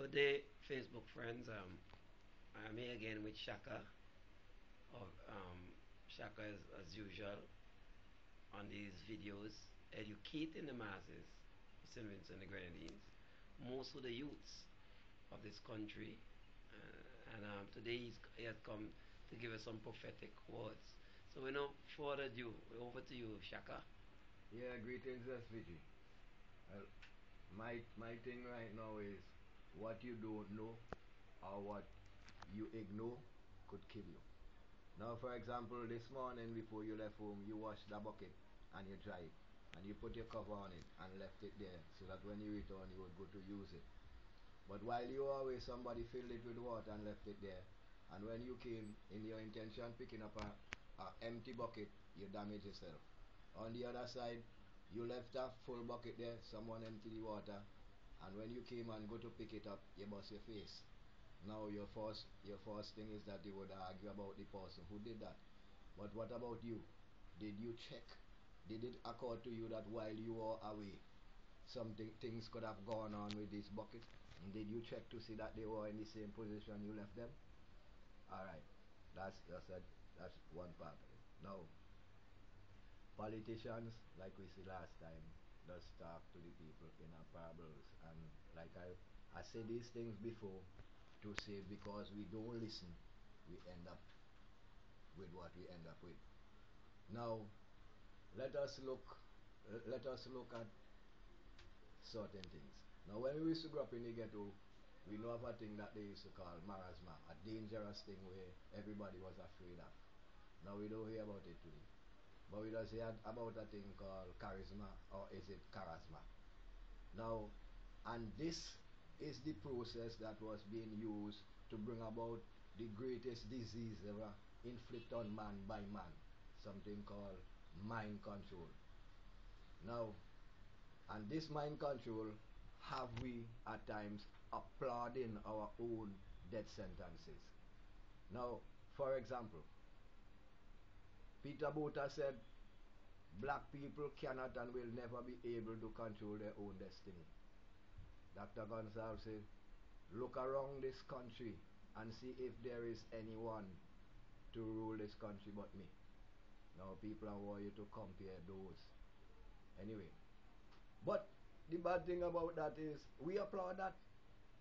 Good day, Facebook friends. I'm here again with Shaka. Of Shaka as usual on these videos, educating the masses of St. Vincent and the Grenadines, most of the youths of this country. And today he has come to give us some prophetic words. So without further ado, over to you, Shaka. Yeah, greetings, SVG. Well, my thing right now is what you don't know or what you ignore could kill you. Now, for example, this morning before you left home, you washed the bucket and you dry it, and you put your cover on it and left it there so that when you return, you would go to use it. But while you were away, somebody filled it with water and left it there, and when you came in your intention picking up a empty bucket, you damage yourself. On the other side, you left a full bucket there, someone emptied the water, and when you came and go to pick it up, you bust your face. Now your first thing is that you would argue about the person who did that. But what about you? Did you check? Did it occur to you that while you were away, things could have gone on with this bucket? And did you check to see that they were in the same position you left them? Alright. That's one part of it. Now, politicians, like we see last time, does talk to the people in our parables, and like I said these things before to say because we don't listen, we end up with what we end up with. Now, let us look at certain things. Now, when we used to grow up in the ghetto, we know of a thing that they used to call marasma, a dangerous thing where everybody was afraid of. Now we don't hear about it today. But we just hear about a thing called charisma, or is it charisma? Now, and this is the process that was being used to bring about the greatest disease ever inflicted on man by man, something called mind control. Now, and this mind control have we at times applauding our own death sentences. Now, for example, Peter Botha said black people cannot and will never be able to control their own destiny. Dr. Gonsalves said, look around this country and see if there is anyone to rule this country but me. Now people want you to compare those. Anyway, but the bad thing about that is we applaud that,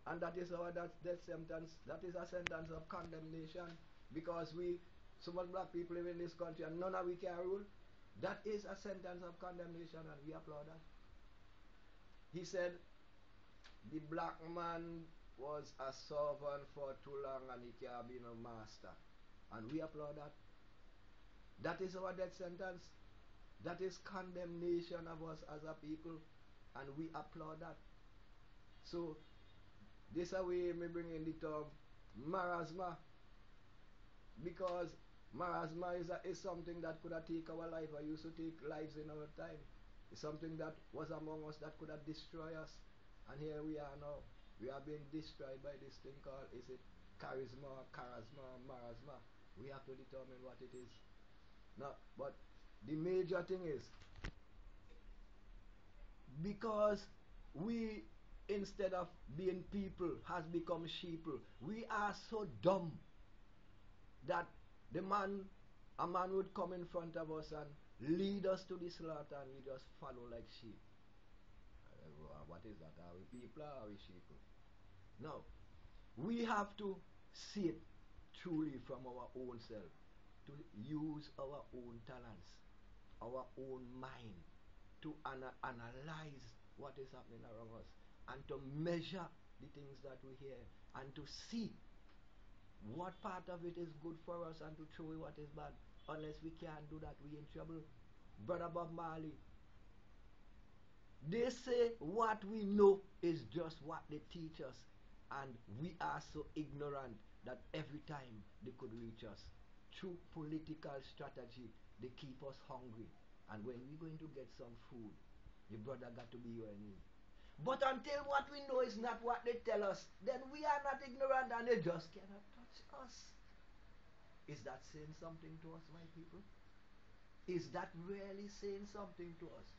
and that is our death sentence. That is a sentence of condemnation, because so much black people live in this country and none of we can rule. That is a sentence of condemnation, and we applaud that. He said the black man was a servant for too long and he can't be no master, and we applaud that. That is our death sentence. That is condemnation of us as a people, and we applaud that. So this way me bring in the term marasma, because marasma is something that could have taken our life. I used to take lives in our time. It's something that was among us that could have destroyed us, and here we are now. We are being destroyed by this thing called, is it charisma, marasma? We have to determine what it is. Now, but the major thing is, because we, instead of being people, has become sheeple. We are so dumb that a man would come in front of us and lead us to the slaughter, and we just follow like sheep. What is that? Are we people or are we sheeple? Now, we have to see it truly from our own self, to use our own talents, our own mind, to analyze what is happening around us, and to measure the things that we hear, and to see what part of it is good for us and to throw away what is bad. Unless we can't do that, we in trouble. Brother Bob Marley, they say what we know is just what they teach us, and we are so ignorant that every time they could reach us through political strategy, they keep us hungry, and when we're going to get some food, your brother got to be your enemy. But until what we know is not what they tell us, then we are not ignorant, and they just cannot touch us. Is that saying something to us, my people? Is that really saying something to us?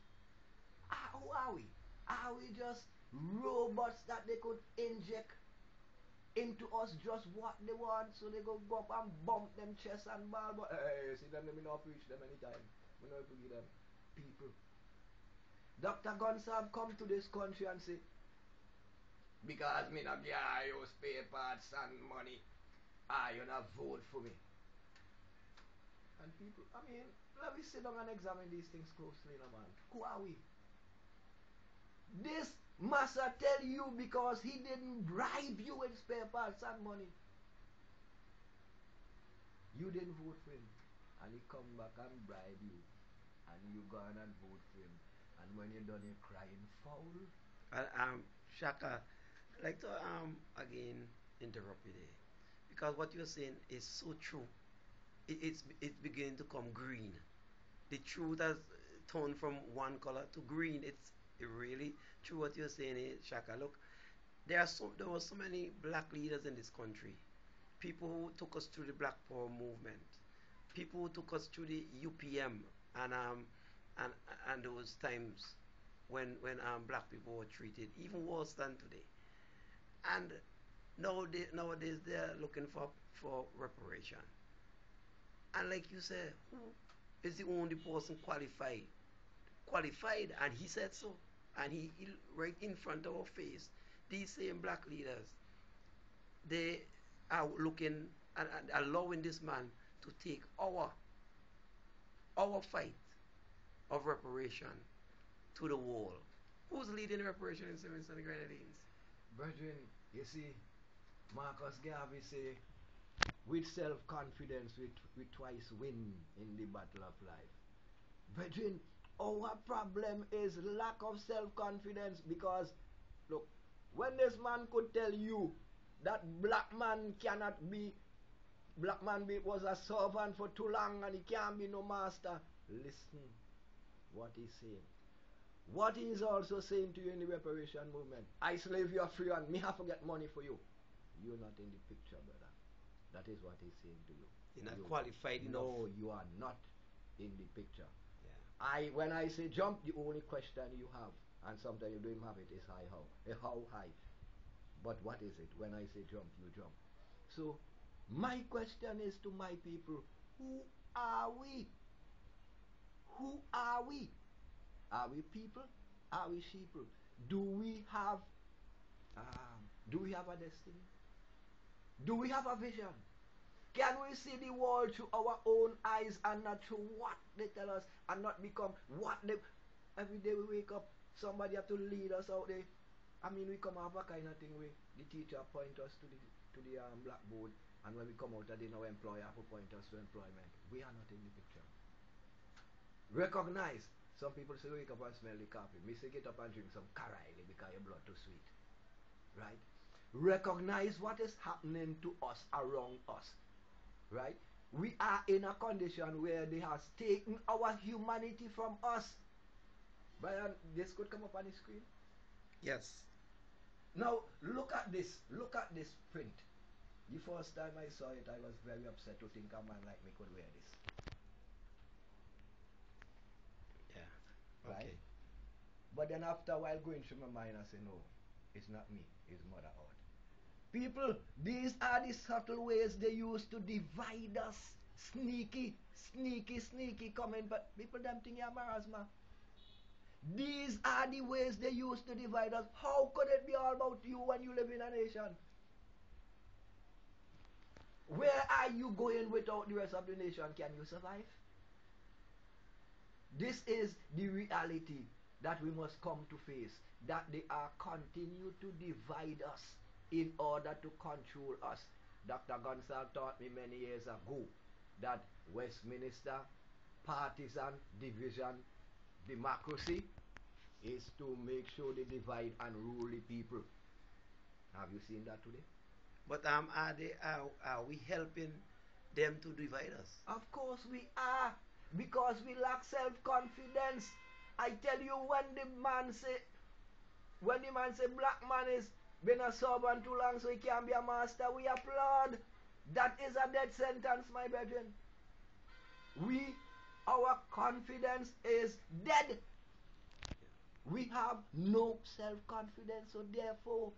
Who are we? Are we just robots that they could inject into us just what they want, so they go up and bump them chest and ball. But hey, see them, me not preach them anytime. Me not forgive them. People. Dr. Gunsab come to this country and say, because me not get you spare parts and money, you not vote for me. And people, I mean, let me sit down and examine these things closely, no man. Who are we? This massa tell you because he didn't bribe you with spare parts and money. You didn't vote for him. And he come back and bribe you. And you go on and vote for him. And when you're done, you're crying foul. Shaka, I'd like to again interrupt you there because what you're saying is so true. It's beginning to come green. The truth has turned from one color to green. It's really true what you're saying, Shaka. Look, there were so many black leaders in this country. People who took us through the Black Power movement. People who took us through the UPM and um and and those times when black people were treated even worse than today. And nowadays they're looking for reparation. And like you said, who is the only person qualified, and he said so, and he right in front of our face, these same black leaders, they are looking and allowing this man to take our fight of reparation to the wall. Who's leading the reparation in Simmons and the Grenadines? Brethren, you see, Marcus Garvey say, with self-confidence, we twice win in the battle of life. Brethren, our problem is lack of self-confidence because, look, when this man could tell you that black man was a servant for too long and he can't be no master, listen what he's saying. What he is also saying to you in the reparation movement, I slave you are free and me have to get money for you. You're not in the picture, brother. That is what he's saying to you. You're not qualified enough. No, you are not in the picture. Yeah. When I say jump, the only question you have, and sometimes you don't have it, is how. How high? But what is it? When I say jump, you jump. So, my question is to my people, who are we? Who are we? Are we people? Are we sheeple? Do we have a destiny? Do we have a vision? Can we see the world through our own eyes and not through what they tell us, and not become what they... Every day we wake up, somebody have to lead us out there. I mean, we come have a kind of thing where the teacher point us to the blackboard, and when we come out, then our employer have to point us to employment. We are not in the picture. Recognize. Some people say wake up and smell the coffee. Me say get up and drink some Karaili because your blood too sweet. Right? Recognize what is happening to us around us. Right? We are in a condition where they has taken our humanity from us. Brian, this could come up on the screen. Yes. Now look at this. Look at this print. The first time I saw it, I was very upset to think a man like me could wear this. Yeah. Okay. Right? But then after a while going through my mind, I say, no, it's not me, it's Mother Earth. People, these are the subtle ways they use to divide us. Sneaky, sneaky, sneaky coming, but people them think you're marasma. These are the ways they use to divide us. How could it be all about you when you live in a nation? Where are you going without the rest of the nation? Can you survive? This is the reality that we must come to face. That they are continue to divide us in order to control us. Dr. Gonsalves taught me many years ago that Westminster partisan division democracy is to make sure they divide and rule the people. Have you seen that today? But are we helping them to divide us? Of course we are, because we lack self-confidence. I tell you, when the man say black man is been a servant too long so he can't be a master, we applaud. That is a death sentence, my brethren. Our confidence is dead. We have no self-confidence, so therefore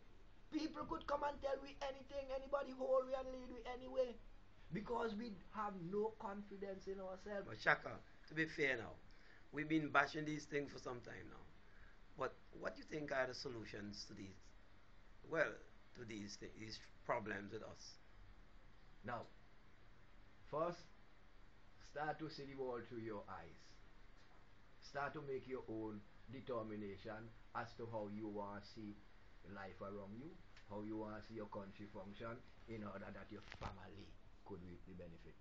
People could come and tell we anything, anybody hold we and lead we anyway. Because we have no confidence in ourselves. But Shaka, to be fair now, we've been bashing these things for some time now. But what do you think are the solutions to these? Well, to these problems with us. Now, first, start to see the world through your eyes. Start to make your own determination as to how you want to see life around you, how you want to see your country function in order that your family could reap the benefit.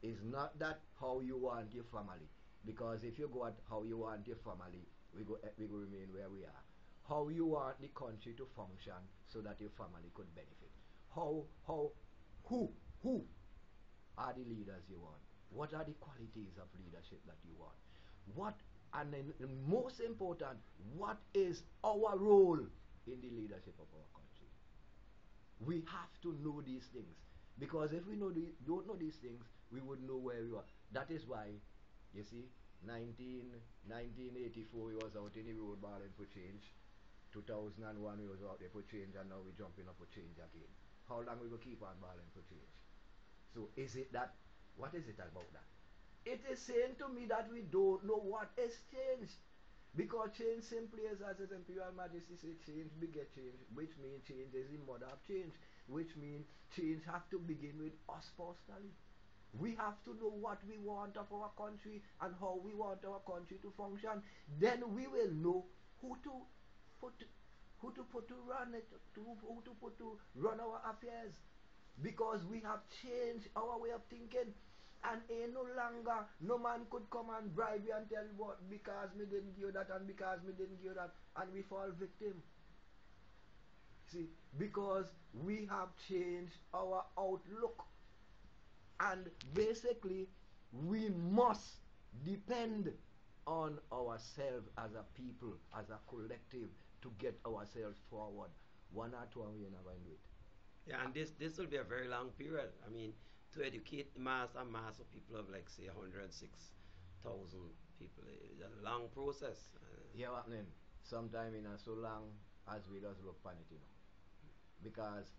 It's not that how you want your family, because if you go at how you want your family, we go remain where we are. How you want the country to function so that your family could benefit. How who who are the leaders you want? What are the qualities of leadership that you want? What, and then most important, what is our role in the leadership of our country? We have to know these things, because if we don't know these things, we would know where we are. That is why, you see, 1984 we was out in the road balling for change. 2001 we was out there for change, and now we're jumping up for change again. How long we will keep on balling for change? So is it that, what is it about that? It is saying to me that we don't know what is change. Because change simply is, as His Imperial Majesty said, change beget change, which means change is the mother of change, which means change has to begin with us personally. We have to know what we want of our country and how we want our country to function. Then we will know who to put, to run it, who to put to run our affairs, because we have changed our way of thinking, and ain't no longer no man could come and bribe you and tell you what, because me didn't give that and because me didn't give that, and we fall victim. See, because we have changed our outlook, and basically we must depend on ourselves as a people, as a collective, to get ourselves forward. One or two, and we never do it. Yeah, and this will be a very long period. I mean, to educate mass and mass of people of like say 106,000 people, it's a long process. Yeah, what name? Sometime in a so long as we just look upon it, because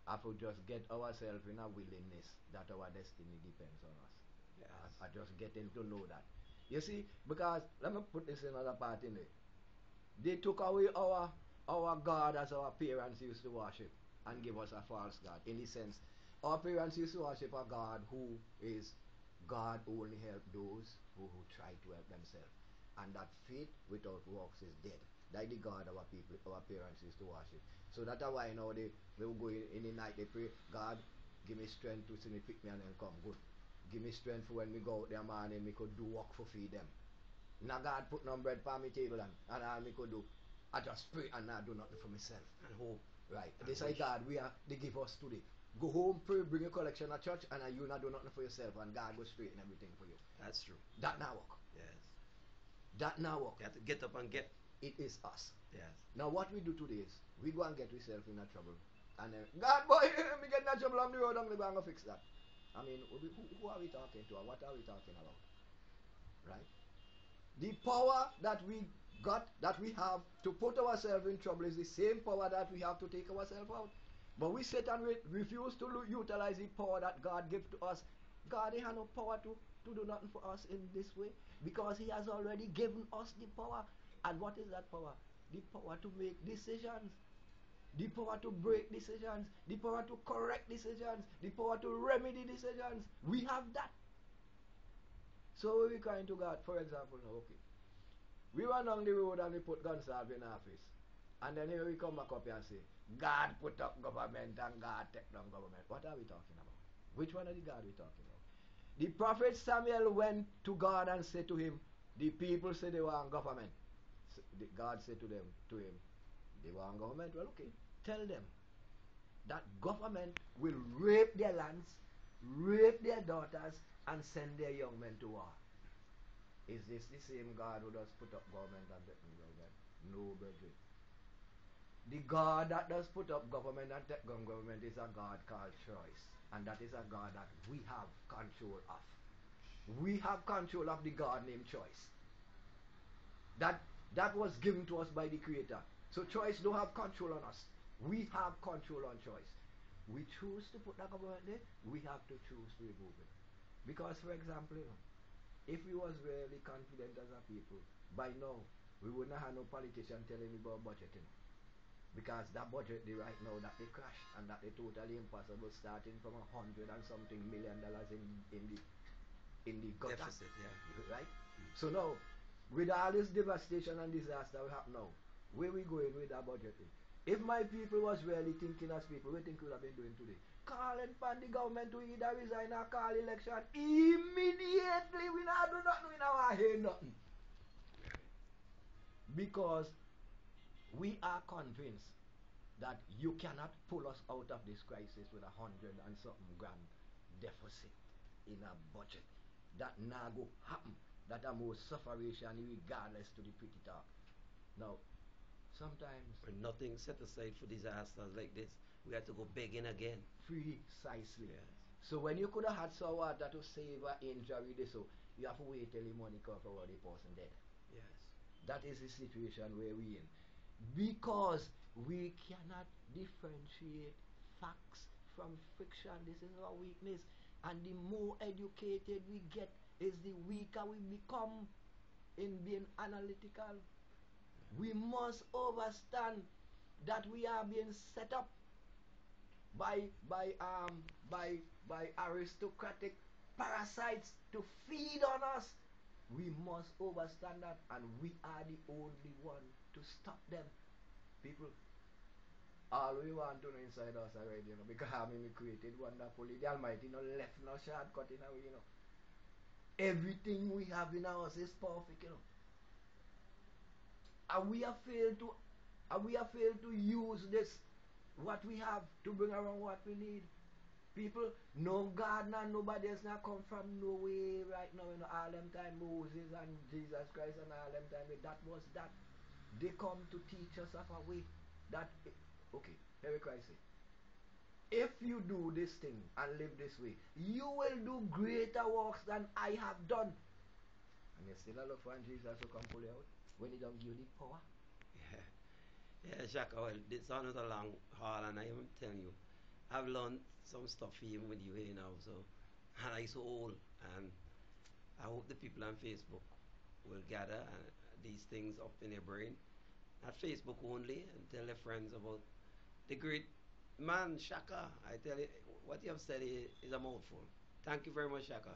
if we just get ourselves in a willingness that our destiny depends on us. Yes. I just getting to know that. You see, because let me put this in another part in there. They took away our God as our parents used to worship and give us a false God. In the sense, our parents used to worship a God who is God only help those who try to help themselves. And that faith without works is dead. That's the God our people, our parents used to worship. So that's why now they will go in the night, they pray, God, give me strength to see me pick me and then come good. Give me strength for when we go out there morning, me could do work for feed them. Now God put no bread on my table, and all me could do, I just pray and not do nothing for myself. And hope. Right. And This is God they give us today. Go home, pray, bring a collection at church, and you not do nothing for yourself, and God will straighten everything for you. That's true. That now work. Yes. That now work. You have to get up and get. It is us. Yes. Now what we do today is, we go and get ourselves in a trouble. And then, God boy, me get in a trouble on the road, and we go and fix that. I mean, who are we talking to, and what are we talking about? Right? The power that we got, that we have to put ourselves in trouble, is the same power that we have to take ourselves out. But we sit and refuse to utilize the power that God gives to us. God ain't have no power to do nothing for us in this way, because He has already given us the power. And what is that power? The power to make decisions, the power to break decisions, the power to correct decisions, the power to remedy decisions. We have that. So we crying to God, for example, now, okay. We run down the road and we put Gonsalve in office. And then here we come back up here and say, God put up government and God take down government. What are we talking about? Which one of the God we talking about? The prophet Samuel went to God and said to him, the people say they want government. So God said to him, they want government. Well, okay, tell them that government will rape their lands, rape their daughters, and send their young men to war. Is this the same God who does put up government and take down government? No, brethren. The God that does put up government and take down government is a God called choice. And that is a God that we have control of. We have control of the God named choice. That was given to us by the Creator. So choice don't have control on us. We have control on choice. We choose to put that government there, we have to choose to remove it. Because, for example, if we was really confident as a people, by now, we wouldn't have no politician telling me about budgeting. Because that budget they right now that they crashed and that they totally impossible starting from $100 and something million in the gutter. Deficit, yeah. Right? So now, with all this devastation and disaster we have now, where we going with that budget? If my people was really thinking as people, what think we would have been doing today? Calling for the government to either resign or call election immediately. We not do nothing, we not hear nothing. Because we are convinced that you cannot pull us out of this crisis with 100 and something grand deficit in a budget. That now go happen. That a more sufferation regardless to the pretty talk. Now, sometimes When nothing set aside for disasters like this, we have to go begging again. precisely. Yes. So when you could have had some water to save an injury, this so you have to wait till the money come for the person dead. Yes. That is the situation where we in. Because we cannot differentiate facts from fiction. This is our weakness. And the more educated we get, is the weaker we become in being analytical. We must understand that we are being set up by by um by aristocratic parasites to feed on us. We must understand that, and we are the only one to stop them. People, all we want to know inside us already, because I mean we created wonderfully. The Almighty no left no shortcut in our Everything we have in us is perfect. And we have failed to use this what we have to bring around what we need. People, no God and nobody else not come from nowhere right now. All them time Moses and Jesus Christ and all them time that was that. They come to teach us of a way that okay, here Christ say, if you do this thing and live this way, you will do greater works than I have done. And you still look for Jesus to come pull you out when he don't give you the power. Yeah. Yeah, Shaka, well, this one is a long haul, and I am telling you, I've learned some stuff even with you here now, so, and I so old, and I hope the people on Facebook will gather these things up in their brain, not Facebook only, and tell their friends about the great man, Shaka. I tell you, what you have said is a mouthful. Thank you very much, Shaka.